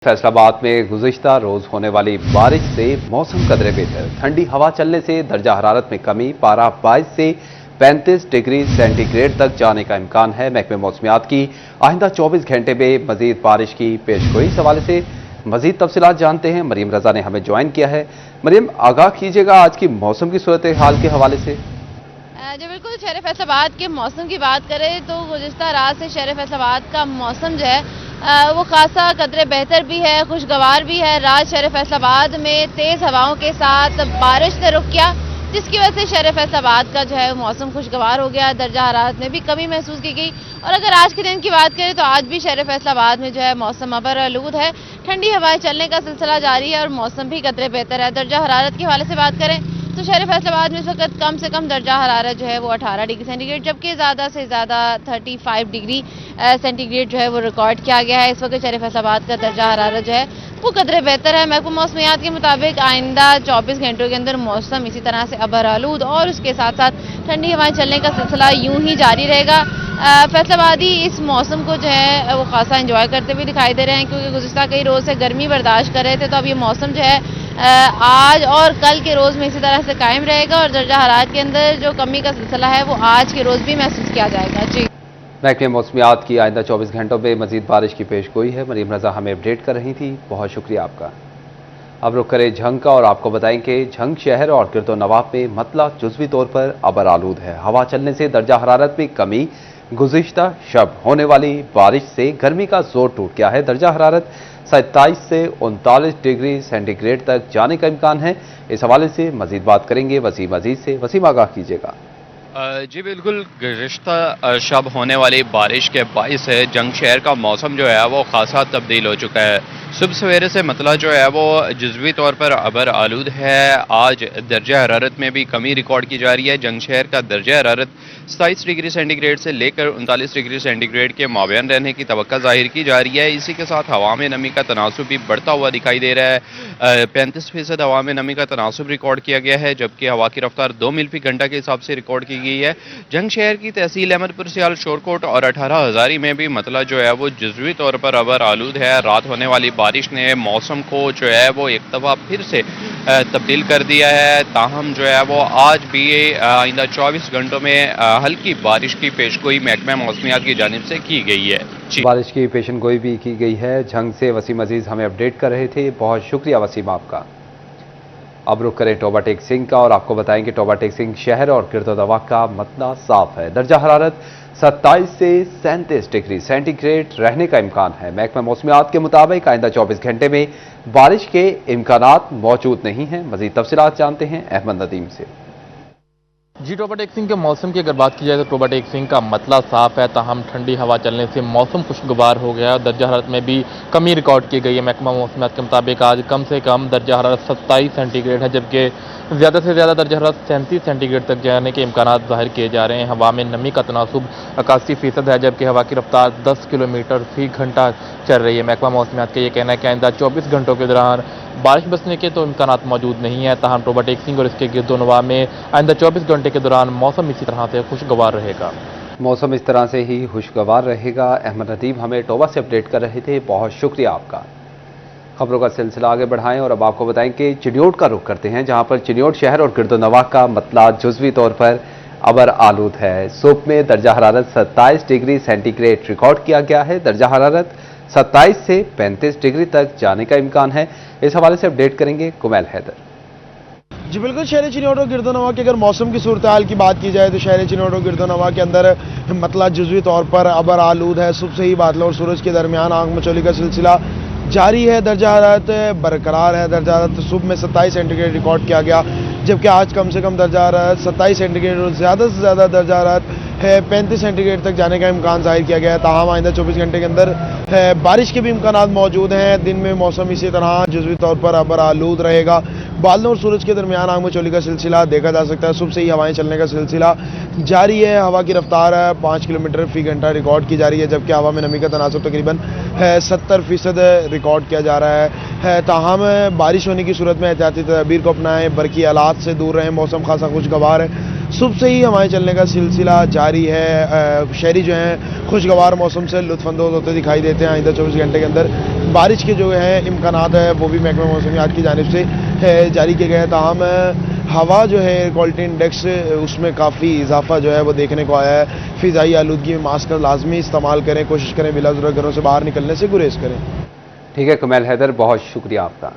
फैसलाबाद में गुज़िश्ता रोज होने वाली बारिश से मौसम कदरे बेहतर। ठंडी हवा चलने से दर्जा हरारत में कमी, पारा 22 से 35 डिग्री सेंटीग्रेड तक जाने का इम्कान है। महकमे मौसमियात की आइंदा 24 घंटे में मजीद बारिश की पेशगोई। इस हवाले से मजीद तफसीलात जानते हैं। मरीम रजा ने हमें ज्वाइन किया है। मरीम, आगाह कीजिएगा आज की मौसम की सूरत हाल के हवाले से। जी बिल्कुल, शहर फैसलाबाद के मौसम की बात करें तो गुज़िश्ता रात से शहर फैसलाबाद का मौसम जो है वो खासा कदरे बेहतर भी है, खुशगवार भी है। रात शहर फैसलाबाद में तेज़ हवाओं के साथ बारिश ने रुख किया, जिसकी वजह से शहर फैसलाबाद का जो है मौसम खुशगवार हो गया। दर्जा हरारत में भी कमी महसूस की गई। और अगर आज के दिन की बात करें तो आज भी शहर फैसलाबाद में जो है मौसम अबर आलूद है। ठंडी हवाएं चलने का सिलसिला जारी है और मौसम भी कदरे बेहतर है। दर्जा हरारत के हवाले से बात करें तो शहर फैसलाबाद में इस वक्त कम से कम दर्जा हरारत जो है वो 18 डिग्री सेंटीग्रेड, जबकि ज़्यादा से ज़्यादा 35 डिग्री सेंटीग्रेड जो है वो रिकॉर्ड किया गया है। इस वक्त शहर फैसलाबाद का दर्जा हरारत जो है वो कदरे बेहतर है। महकमा मौसमियात के मुताबिक आइंदा 24 घंटों के अंदर मौसम इसी तरह से अबर आलूद और उसके साथ साथ ठंडी हवाएं चलने का सिलसिला यूं ही जारी रहेगा। फैसलाबादी इस मौसम को जो है वो खासा इंजॉय करते हुए दिखाई दे रहे हैं, क्योंकि गुज़िश्ता कई रोज़ से गर्मी बर्दाश्त कर रहे थे। तो अब ये मौसम जो है आज और कल के रोज़ में इसी तरह से कायम रहेगा और दर्जा हरारत के अंदर जो कमी का सिलसिला है वो आज के रोज़ भी महसूस किया जाएगा। जी, महकमे मौसमियात की आइंदा 24 घंटों में मजीद बारिश की पेशगोई है। मरीम रजा हमें अपडेट कर रही थी, बहुत शुक्रिया आपका। अब रुक करें झंग का और आपको बताएं कि झंग शहर और गिरदो नवाब में मतला जुज़वी तौर पर अबर आलूद है। हवा चलने से दर्जा हरारत में कमी, गुज़िश्ता शब होने वाली बारिश से गर्मी का जोर टूट गया है। दर्जा हरारत 27 से 39 डिग्री सेंटीग्रेड तक जाने का इम्कान है। इस हवाले से मजीद बात करेंगे वसीम अजीज से। वसीम, आगाह कीजिएगा। जी बिल्कुल, गुज़िश्ता शब होने वाली बारिश के बाइस से जंग शहर का मौसम जो है वो खासा तब्दील हो चुका है। सुबह सवेरे से मतला जो है वो जुज़वी तौर पर अबर आलूद है। आज दर्जा हरारत में भी कमी रिकॉर्ड की जा रही है। जंग शहर का दर्जा हरारत 27 डिग्री सेंटीग्रेड से लेकर 39 डिग्री सेंटीग्रेड के माबैन रहने की तवक्का जाहिर की जा रही है। इसी के साथ हवा में नमी का तनासुब भी बढ़ता हुआ दिखाई दे रहा है। 35% हवा में नमी का तनासुब रिकॉर्ड किया गया है, जबकि हवा की रफ्तार 2 मील फी घंटा के हिसाब से रिकॉर्ड की गई है। जंग शहर की तहसील अहमदपुर सियाल शोरकोट और 18 हज़ारी में भी मतला जो है वो जुज़वी तौर पर अबर आलूद है। रात होने वाली बारिश ने मौसम को जो है वो एक दफ़ा फिर से तब्दील कर दिया है। ताहम जो है वो आज भी आइंदा 24 घंटों में हल्की बारिश की पेशगोई महकमा मौसमियात की जानिब से की गई है। बारिश की पेशनगोई भी की गई है। झंग से वसीम अजीज हमें अपडेट कर रहे थे, बहुत शुक्रिया वसीम आपका। अब रुक करें टोबा टेक सिंह का और आपको बताएं कि टोबा टेक सिंह शहर और गिरदो नवा का मतला साफ है। दर्जा हरारत 27 से 37 डिग्री सेंटीग्रेड रहने का इम्कान है। महकमा मौसमियात के मुताबिक आइंदा 24 घंटे में बारिश के इम्कानात मौजूद नहीं हैं। मजीद तफसीलात जानते हैं अहमद नदीम से। जी, टोबा टेक सिंह के मौसम की अगर बात की जाए तो टोबा टेक सिंह का मतला साफ है, ताहम ठंडी हवा चलने से मौसम खुशगवार हो गया। दर्जा हरारत में भी कमी रिकॉर्ड की गई है। महकमा मौसमियात के मुताबिक आज कम से कम दर्जा हरारत 27 सेंटीग्रेड है, जबकि ज़्यादा से ज़्यादा दर्जा हरारत 37 सेंटीग्रेड तक जाने के इम्कान जाहिर किए जा रहे हैं। हवा में नमी का तनासुब 81% है, जबकि हवा की रफ्तार 10 किलोमीटर फी घंटा चल रही है। महकमा मौसमियात का ये कहना है कि आइंदा 24 घंटों के दौरान बारिश बरसने के तो इम्कान मौजूद नहीं है। ताहम टोबा टेक सिंह और इसके गिरदो नवा में आइंदा 24 घंटे के दौरान मौसम इसी तरह से खुशगवार रहेगा। मौसम इस तरह से ही खुशगवार रहेगा। अहमद नदीम हमें टोबा से अपडेट कर रहे थे, बहुत शुक्रिया आपका। खबरों का सिलसिला आगे बढ़ाएं और अब आपको बताएं कि चिन्योट का रुख करते हैं, जहां पर चिन्योट शहर और गिरदो नवा का मतला जुज़वी तौर पर अबर आलूद है। सुबह में दर्जा हरारत 27 डिग्री सेंटीग्रेड रिकॉर्ड किया गया है। दर्जा हरारत 27 से 35 डिग्री तक जाने का इम्कान है। इस हवाले से अपडेट करेंगे कुमैल हैदर। जी बिल्कुल, शहर चिन्योट और गिरदो नवा की अगर मौसम की सूरत हाल की बात की जाए तो शहर चिन्योट और गिरदो नवा के अंदर मतला जुज़वी तौर पर अबर आलूद है। सुबह से ही बादलों और सूरज के दरमियान आग मचोली का सिलसिला जारी है। दर्जा हरारत बरकरार है। दर्जा हरारत सुबह में 27 सेंटीग्रेड रिकॉर्ड किया गया, जबकि आज कम से कम दर्जा हरारत 27 सेंटीग्रेड और ज़्यादा से ज़्यादा दर्जा हरारत 35 सेंटीग्रेड तक जाने का इम्कान जाहिर किया गया है। ताहम आइंदा 24 घंटे के अंदर बारिश के भी इम्कान मौजूद हैं। दिन में मौसम इसी तरह जुज़वी तौर पर अबर आलूद रहेगा। बादलों और सूरज के दरमियान आग मचोली का सिलसिला देखा जा सकता है। सुबह से ही हवाएं चलने का सिलसिला जारी है। हवा की रफ्तार 5 किलोमीटर फी घंटा रिकॉर्ड की जा रही है, जबकि हवा में नमी का तनासुब तकरीबन 70% रिकॉर्ड किया जा रहा है। ताहम बारिश होने की सूरत में एहतियाती तदबीर को अपनाएं, बरकी हालात से दूर रहें। मौसम खासा खुशगवार है। सुबह से ही हवाएं चलने का सिलसिला जारी है। शहरी जो हैं खुशगवार मौसम से लुत्फानंदोज होते दिखाई देते हैं। आइंदा 24 घंटे के अंदर बारिश के जो है इम्कानात है वो भी महकमा मौसमियात की जानिब से जारी किए गए हैं। ताहम हवा जो है एयर क्वालिटी इंडेक्स उसमें काफ़ी इजाफा जो है वो देखने को आया है। फ़िज़ाई आलूदगी में मास्क लाजमी इस्तेमाल करें, कोशिश करें बिला ज़रूरत घरों से बाहर निकलने से गुरेज करें। ठीक है कुमैल हैदर, बहुत शुक्रिया आपका।